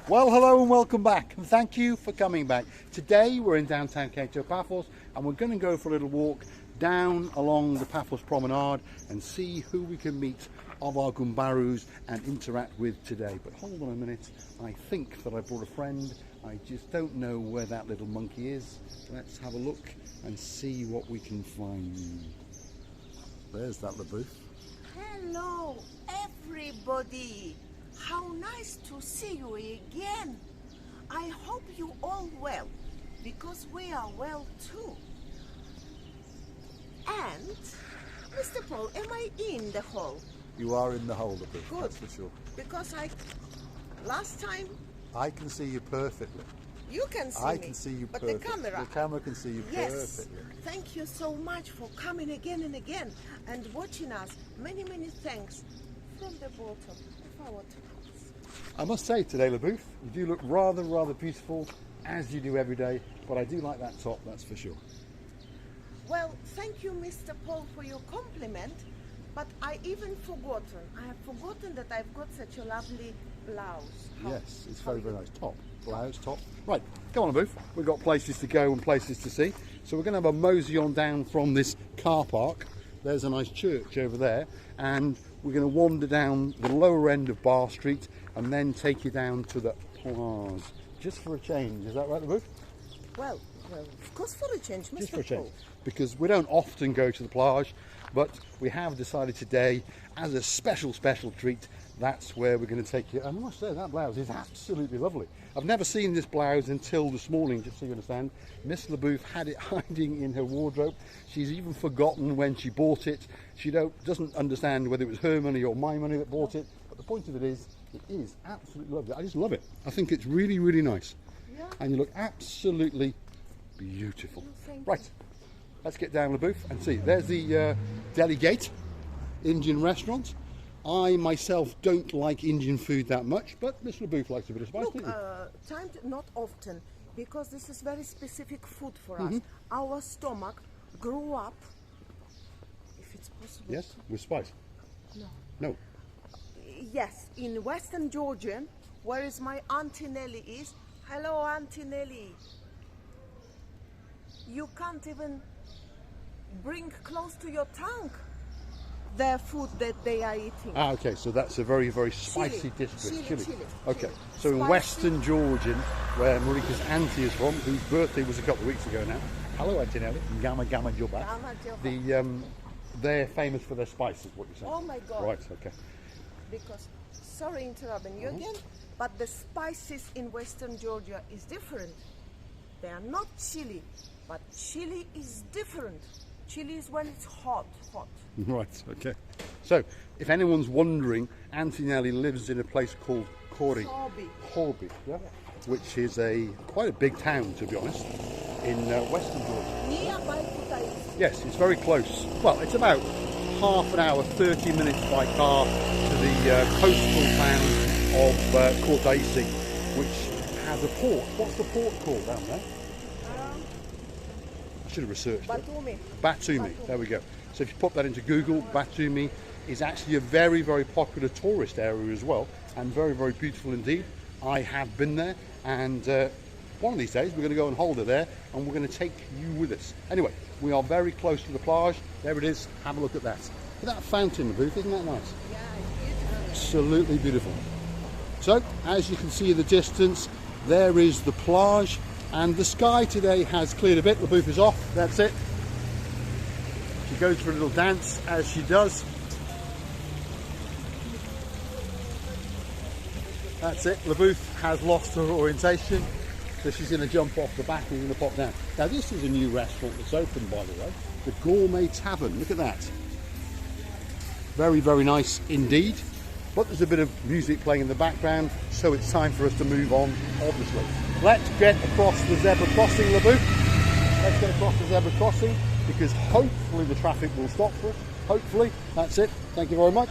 Well, hello and welcome back, and thank you for coming back. Today we're in downtown Kato Paphos, and we're going to go for a little walk down along the Paphos Promanarde and see who we can meet of our Gumbarus and interact with today. But hold on a minute, I think that I brought a friend. I just don't know where that little monkey is. Let's have a look and see what we can find. There's that LaBouffe. Hello, everybody. How nice to see you again. I hope you all well, because we are well too. And, Mr. Paul, am I in the hall? You are in the hole, LaBouffe, Good. that's for sure. Because last time, I can see you perfectly. you can see I me. can see you but perfectly. the camera. The camera can see you Yes. perfectly. Thank you so much for coming again and again and watching us. Many, many thanks from the bottom of our hearts. I must say today, LaBouffe, you do look rather beautiful, as you do every day, but I do like that top, that's for sure. Well, thank you, Mr. Paul, for your compliment, but I have forgotten that I've got such a lovely blouse. Yes, it's very nice. Top, blouse, top. Right, come on, LaBouffe. We've got places to go and places to see. So we're going to have a mosey on down from this car park. There's a nice church over there, and we're going to wander down the lower end of Bar Street and then take you down to the plage, just for a change. Is that right, LaBouffe? Well, of course, for a change, Mr. Just for a change, Paul. because we don't often go to the plage, but we have decided today, as a special treat, that's where we're going to take you. And I must say, that blouse is absolutely lovely. I've never seen this blouse until this morning, just so you understand. Miss LaBouffe had it hiding in her wardrobe. She's even forgotten when she bought it. She doesn't understand whether it was her money or my money that bought it. But the point of it is absolutely lovely. I just love it. I think it's really nice. Yeah. And you look absolutely beautiful. Thank Right, let's get down LaBouffe and see. There's the Deli Gate Indian restaurant. I myself don't like Indian food that much, but Miss LaBouffe likes a bit of spice, Look, doesn't he? not often, because this is very specific food for us. Our stomach grew up, if it's possible. Yes, with spice. No. No. Yes, in Western Georgia, where is my Auntie Nellie is. Hello, Auntie Nellie. You can't even bring close to your tongue their food that they are eating. Ah, okay, so that's a very spicy district. Chili. Okay, so in Spicy. Western Georgia, where Marika's auntie is from, whose birthday was a couple of weeks ago now. Hello, Auntie Nellie. Gamma Jobba. They're famous for their spices, what you're saying. Oh my God. Right, okay. Because, sorry interrupting you again, but the spices in Western Georgia is different. They are not chili, but chili is different. Chili is when it's hot. Right, okay. So, if anyone's wondering, Auntie Nellie lives in a place called Corby, yeah? Which is quite a big town, to be honest, in Western Georgia. Nearby Kutaisi. Yes, it's very close. Well, it's about half an hour, 30 minutes by car to the coastal town of Kutaisi, which has a port. What's the port called down there? I should have researched it. Batumi, there we go. So if you put that into Google, Batumi is actually a very popular tourist area as well, and very beautiful indeed. I have been there, and one of these days we're going to go and hold it there, and we're going to take you with us. Anyway, we are very close to the plage. There it is. Have a look at that. Look at that fountain, LaBouffe, isn't that nice? Yeah, it's beautiful. Absolutely beautiful. So, as you can see in the distance, there is the plage. And the sky today has cleared a bit. LaBouffe is off. That's it. She goes for a little dance, as she does. That's it. LaBouffe has lost her orientation, so she's going to jump off the back and going to pop down. Now, this is a new restaurant that's opened, by the way. The Gourmet Tavern. Look at that. Very nice indeed. But there's a bit of music playing in the background, so it's time for us to move on, obviously. Let's get across the zebra crossing, LaBouffe. Let's get across the zebra crossing, because hopefully the traffic will stop for us. Hopefully. That's it. Thank you very much.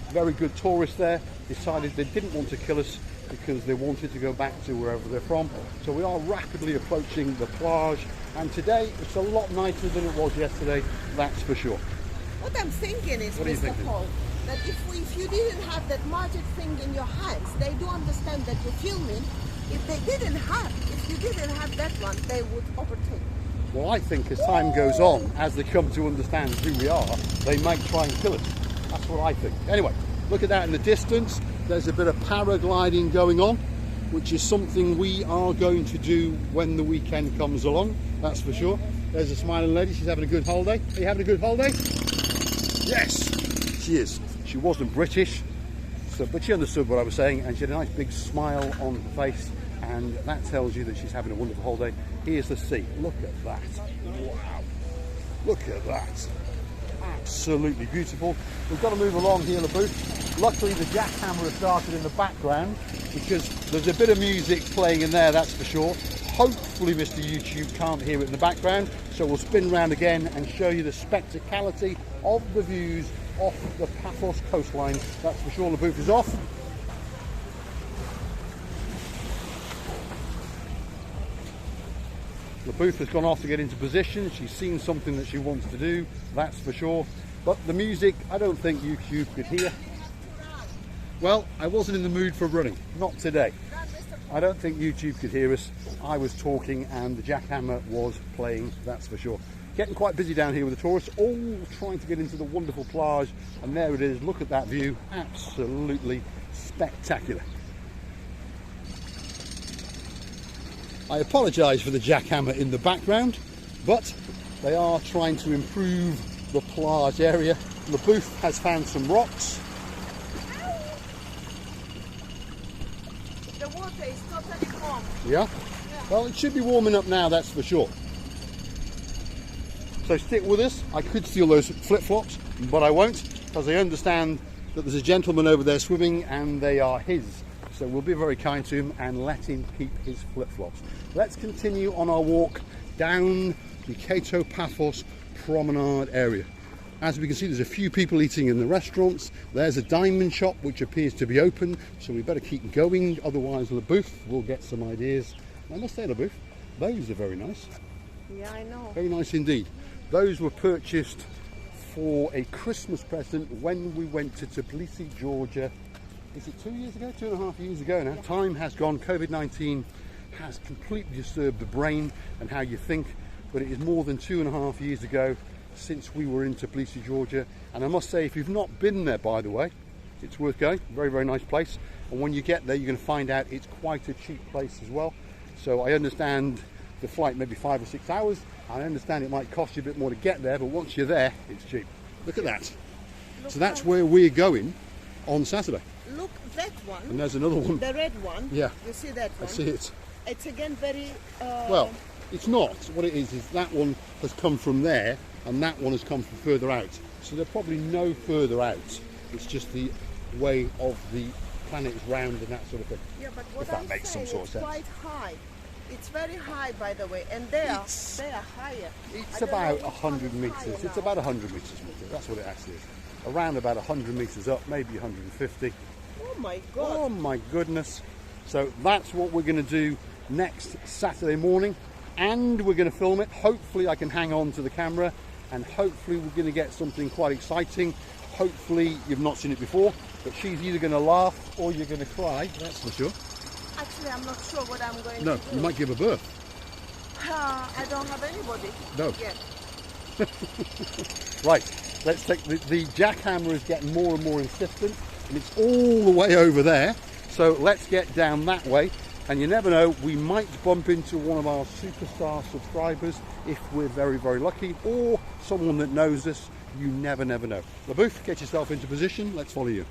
Very good tourists there. Decided they didn't want to kill us because they wanted to go back to wherever they're from. So we are rapidly approaching the plage, and today it's a lot nicer than it was yesterday, that's for sure. What I'm thinking is, What are you Mr. thinking? Paul, that if you didn't have that magic thing in your hands, they do understand that you're filming. If you didn't have that one, they would overtake. Well, I think as time goes on, as they come to understand who we are, they might try and kill us. That's what I think. Anyway, look at that in the distance. There's a bit of paragliding going on, which is something we are going to do when the weekend comes along, that's for sure. There's a smiling lady, she's having a good holiday. Are you having a good holiday? Yes, she is. She wasn't British, but she understood what I was saying, and she had a nice big smile on her face, and that tells you that she's having a wonderful holiday. Here's the sea. Look at that. Wow. Look at that. Absolutely beautiful. We've got to move along here, LaBouffe. Luckily, the jackhammer has started in the background because there's a bit of music playing in there, that's for sure. Hopefully, Mr. YouTube can't hear it in the background, so we'll spin round again and show you the spectacality of the views off the Paphos coastline. That's for sure. LaBouffe is off. LaBouffe has gone off to get into position. She's seen something that she wants to do, that's for sure. But the music, I don't think YouTube could hear. Well, I wasn't in the mood for running, not today. I don't think YouTube could hear us. I was talking and the jackhammer was playing, that's for sure. Getting quite busy down here with the tourists, all trying to get into the wonderful plage. And there it is, look at that view, absolutely spectacular. I apologise for the jackhammer in the background, but they are trying to improve the plage area. LaBouffe has found some rocks. The water is totally warm. Yeah? Well, it should be warming up now, that's for sure. So stick with us. I could steal those flip-flops, but I won't, because I understand that there's a gentleman over there swimming and they are his. So we'll be very kind to him and let him keep his flip-flops. Let's continue on our walk down the Kato Paphos Promanarde area. As we can see, there's a few people eating in the restaurants. There's a diamond shop which appears to be open, so we better keep going, otherwise LaBouffe will get some ideas. I must say, LaBouffe, those are very nice. Yeah, I know. Very nice indeed. Those were purchased for a Christmas present when we went to Tbilisi, Georgia. Is it 2 years ago? 2.5 years ago now. Time has gone. COVID-19 has completely disturbed the brain and how you think, but it is more than 2.5 years ago since we were in Tbilisi, Georgia. And I must say, if you've not been there, by the way, it's worth going. Very, very nice place. And when you get there, you're going to find out it's quite a cheap place as well. So I understand the flight maybe 5 or 6 hours. I understand it might cost you a bit more to get there, but once you're there, it's cheap. Look at that. So that's where we're going on Saturday. Look, that one. And there's another one. The red one. Yeah. You see that one? I see it. It's again very... Well, it's not. What it is that one has come from there and that one has come from further out. So they're probably no further out. It's just the way of the planet is round and that sort of thing. Yeah, but what If that I'm makes saying, some sort of it's sense. quite high. It's very high, by the way, and they are higher. It's I don't about know which 100 one is higher metres. It's now. about 100 metres, Marika. That's what it actually is. Around about 100 metres up, maybe 150. Oh my God. Oh my goodness. So that's what we're going to do next Saturday morning, and we're going to film it. Hopefully I can hang on to the camera, and hopefully we're going to get something quite exciting. Hopefully you've not seen it before, but she's either going to laugh or you're going to cry, that's for sure. Actually, I'm not sure what I'm going No, to do. you might give a birth. I don't have anybody. No. Yet. Right, let's take the jackhammer is getting more and more insistent, and it's all the way over there. So let's get down that way, and you never know, we might bump into one of our superstar subscribers if we're very, very lucky, or someone that knows us. You never know. LaBouffe, get yourself into position. Let's follow you.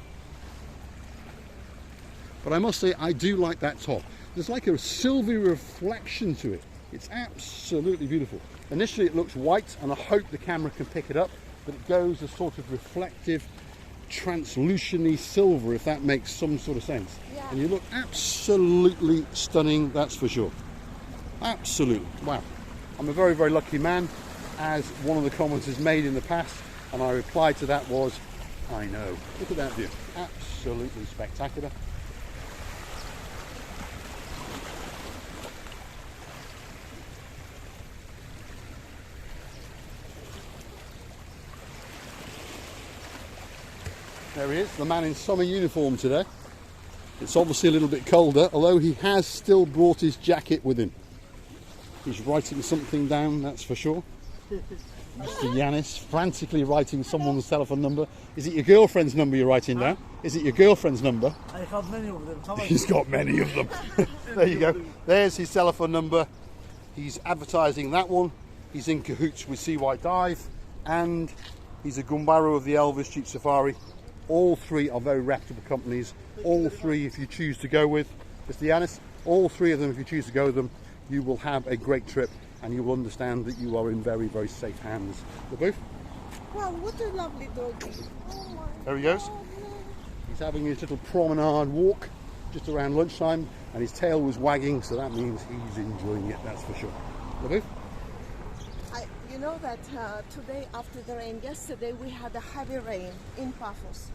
But I must say, I do like that top. There's like a silvery reflection to it. It's absolutely beautiful. Initially it looks white, and I hope the camera can pick it up, but it goes a sort of reflective, translucent silver, if that makes some sort of sense. Yeah. And you look absolutely stunning, that's for sure. Absolutely. Wow. I'm a very, very lucky man, as one of the commenters made in the past, and I replied to that was, I know. Look at that view. Absolutely spectacular. There he is, the man in summer uniform today. It's obviously a little bit colder, although he has still brought his jacket with him. He's writing something down, that's for sure. Mr. Yanis, frantically writing someone's telephone number. Is it your girlfriend's number you're writing down? Is it your girlfriend's number? I have many of them. He's got many of them. There you go. There's his telephone number. He's advertising that one. He's in cahoots with Sea White Dive, and he's a Gumbaro of the Elvis Jeep Safari. All three are very reputable companies. All three, if you choose to go with, Mr. Yanis, all three of them, if you choose to go with them, you will have a great trip, and you will understand that you are in very, very safe hands. The booth. Wow, what a lovely doggy. Oh my There he goes. God. He's having his little promenade walk just around lunchtime, and his tail was wagging, so that means he's enjoying it, that's for sure. The booth. You know that today after the rain, yesterday we had a heavy rain in Paphos,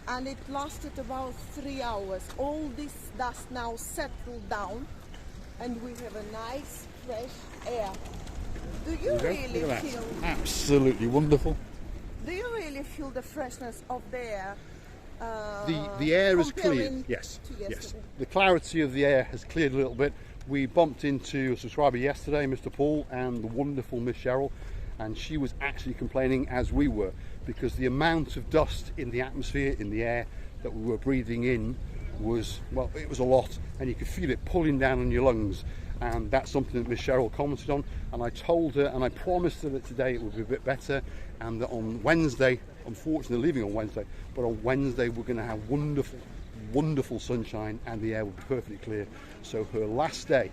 and it lasted about 3 hours. All this dust now settled down, and we have a nice fresh air. Do you really Look at that. feel? Absolutely wonderful. Do you really feel the freshness of the air? The air is comparing cleared, yes, to yes. yesterday? The clarity of the air has cleared a little bit. We bumped into a subscriber yesterday, Mr. Paul, and the wonderful Miss Cheryl, and she was actually complaining, as we were, because the amount of dust in the atmosphere, in the air that we were breathing in was, well, it was a lot, and you could feel it pulling down on your lungs. And that's something that Miss Cheryl commented on, and I told her and I promised her that today it would be a bit better, and that on Wednesday, unfortunately leaving on Wednesday, but on Wednesday we're going to have wonderful, wonderful sunshine, and the air will be perfectly clear. So her last day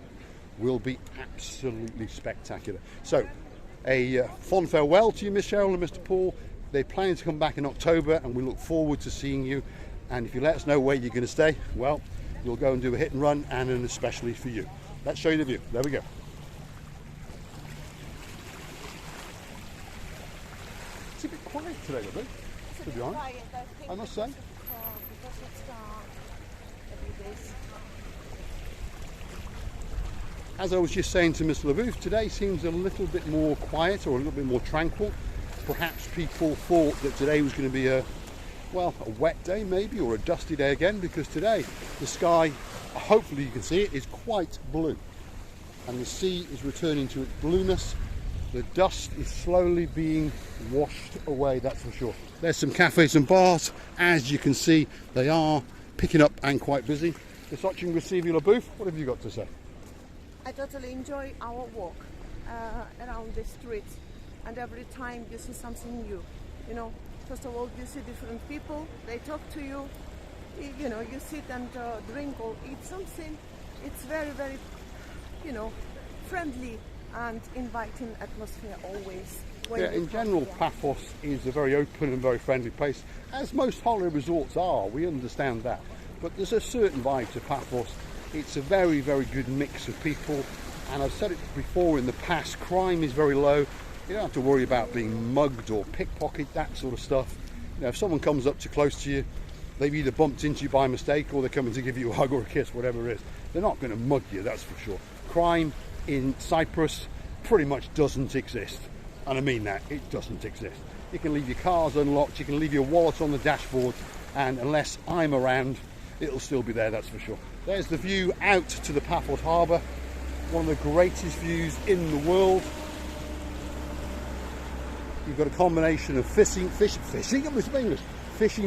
will be absolutely spectacular. So a fond farewell to you, Miss Cheryl and Mr. Paul. They're planning to come back in October, and we look forward to seeing you. And if you let us know where you're going to stay, well, you'll go and do a hit and run, and an especially for you. Let's show you the view. There we go. It's a bit quiet today, isn't it? It's a To be bit honest, quiet, I think, I must say. because it's every day. As I was just saying to Mr. LeBouf, today seems a little bit more quiet, or a little bit more tranquil. Perhaps people thought that today was going to be a wet day maybe, or a dusty day again, because today the sky, hopefully you can see it, is quite blue, and the sea is returning to its blueness. The dust is slowly being washed away, that's for sure. There's some cafes and bars. As you can see, they are picking up and quite busy. Ms. LeBouf, what have you got to say? I totally enjoy our walk around the streets, and every time you see something new. You know, first of all, you see different people, they talk to you, you know, you sit and drink or eat something. It's very, very, you know, friendly and inviting atmosphere always. Yeah, in general, Paphos is a very open and very friendly place, as most holiday resorts are, we understand that. But there's a certain vibe to Paphos. It's a very, very good mix of people, and I've said it before in the past, crime is very low. You don't have to worry about being mugged or pickpocketed, that sort of stuff. You know, if someone comes up too close to you, they've either bumped into you by mistake or they're coming to give you a hug or a kiss, whatever it is. They're not going to mug you, that's for sure. Crime in Cyprus pretty much doesn't exist. And I mean that, it doesn't exist. You can leave your cars unlocked, you can leave your wallet on the dashboard, and unless I'm around, it'll still be there, that's for sure. There's the view out to the Paphos harbour, one of the greatest views in the world. You've got a combination of fishing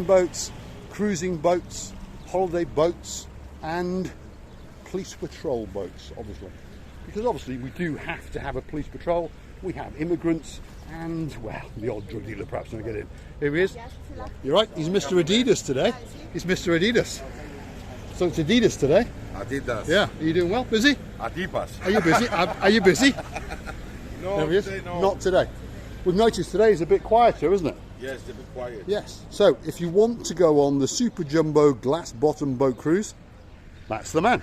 boats, cruising boats, holiday boats, and police patrol boats, obviously. Because obviously we do have to have a police patrol. We have immigrants and, well, the odd drug dealer perhaps when I get in. Here he is. You're right, he's Mr. Adidas today. He's Mr. Adidas. So it's Adidas today. Adidas. Yeah, are you doing well? Busy? Adidas. Are you busy? Are you busy? No, There he is. today, no. Not today. We've noticed today is a bit quieter, isn't it? Yes, a bit quiet. Yes. So if you want to go on the Super Jumbo Glass Bottom Boat Cruise, that's the man.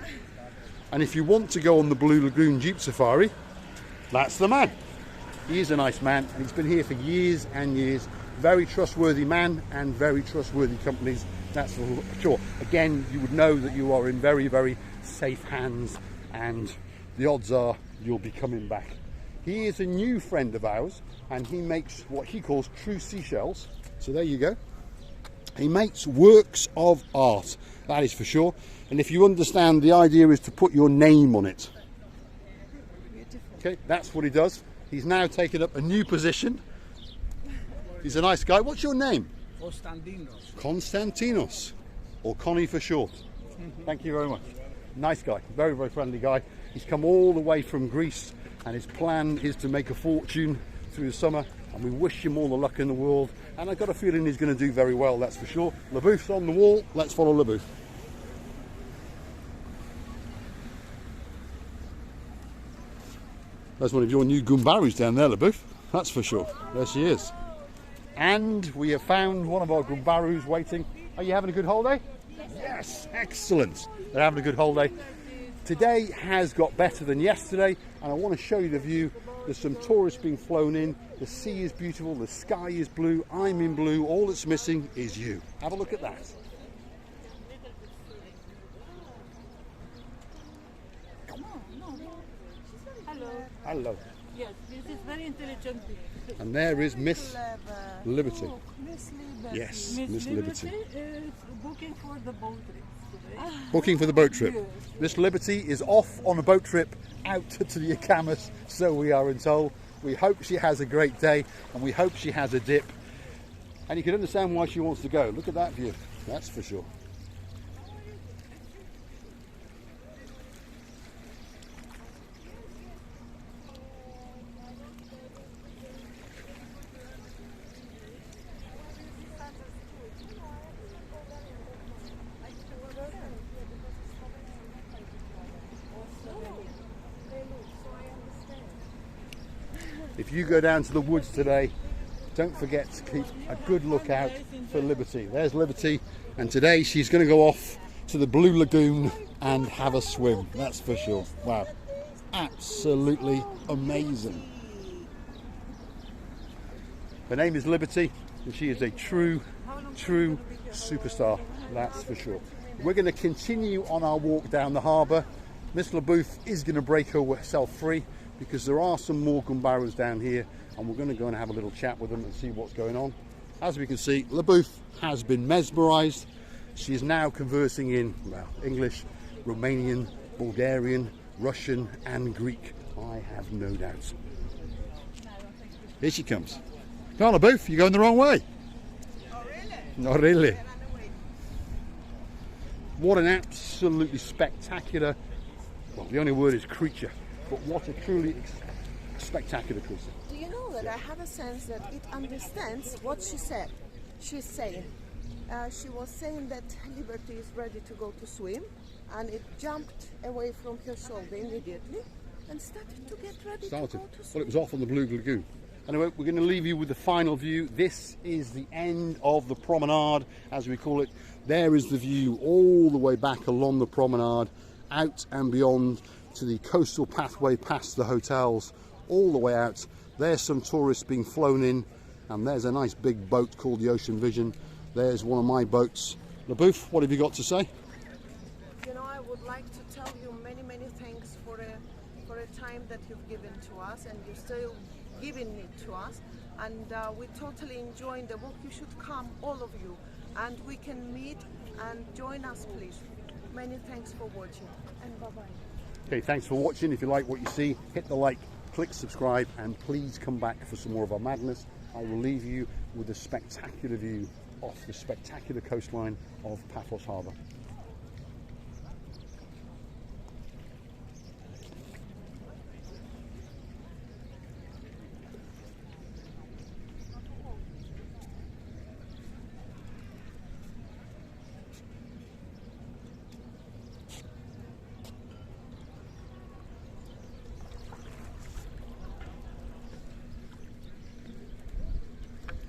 And if you want to go on the Blue Lagoon Jeep Safari, that's the man. He is a nice man, and he's been here for years and years. Very trustworthy man and very trustworthy companies, that's for sure. Again, you would know that you are in very, very safe hands, and the odds are you'll be coming back. He is a new friend of ours, and he makes what he calls true seashells. So there you go. He makes works of art, that is for sure. And if you understand, the idea is to put your name on it. Okay, that's what he does. He's now taken up a new position. He's a nice guy. What's your name? Konstantinos. Konstantinos, or Connie for short. Thank you very much. Nice guy, very, very friendly guy. He's come all the way from Greece, and his plan is to make a fortune through the summer, and we wish him all the luck in the world, and I've got a feeling he's going to do very well, that's for sure. LeBouf's on the wall. Let's follow LeBouf. There's one of your new Gumbarus down there, LeBouf, that's for sure. There she is. And we have found one of our Gumbarus waiting. Are you having a good holiday? Yes, excellent. They're having a good holiday. Today has got better than yesterday, and I want to show you the view. There's some tourists being flown in. The sea is beautiful, the sky is blue, I'm in blue. All that's missing is you. Have a look at that. Hello. Hello. Yes, this is very intelligent. And there is Miss Liberty. Oh, Miss Liberty. Yes, Miss Liberty. Is booking for the boat trip today. Booking for the boat trip. Yes. Miss Liberty is off on a boat trip out to the Ikamas, so we are told. We hope she has a great day, and we hope she has a dip. And you can understand why she wants to go. Look at that view, that's for sure. If you go down to the woods today, don't forget to keep a good lookout for Liberty. There's Liberty, and today she's going to go off to the Blue Lagoon and have a swim, that's for sure. Wow, absolutely amazing. Her name is Liberty, and she is a true superstar, that's for sure. We're going to continue on our walk down the harbour. Miss LeBouf is going to break herself free, because there are some more Gumbarus down here, and we're going to go and have a little chat with them and see what's going on. As we can see, LeBouf has been mesmerised. She is now conversing in, well, English, Romanian, Bulgarian, Russian and Greek. I have no doubt. Here she comes. Come on, LeBouf, you're going the wrong way. Oh, really? Not really. What an absolutely spectacular, well, the only word is creature. But what a truly spectacular creature. Do you know that I have a sense that it understands what she said? She's saying. She was saying that Liberty is ready to go to swim, and it jumped away from her shoulder immediately and started to get ready to go to swim. Well, it was off on the Blue Lagoon. Anyway, we're going to leave you with the final view. This is the end of the promenade, as we call it. There is the view all the way back along the promenade, out and beyond to the coastal pathway past the hotels, all the way out. There's some tourists being flown in, and there's a nice big boat called the Ocean Vision. There's one of my boats. LeBouf, what have you got to say? You know, I would like to tell you many thanks for a time that you've given to us, and you're still giving it to us, and we're totally enjoying the walk. You should come, all of you, and we can meet and join us, please. Many thanks for watching, and bye-bye. Okay, thanks for watching. If you like what you see, hit the like, click subscribe, and please come back for some more of our madness. I will leave you with a spectacular view off the spectacular coastline of Paphos Harbour.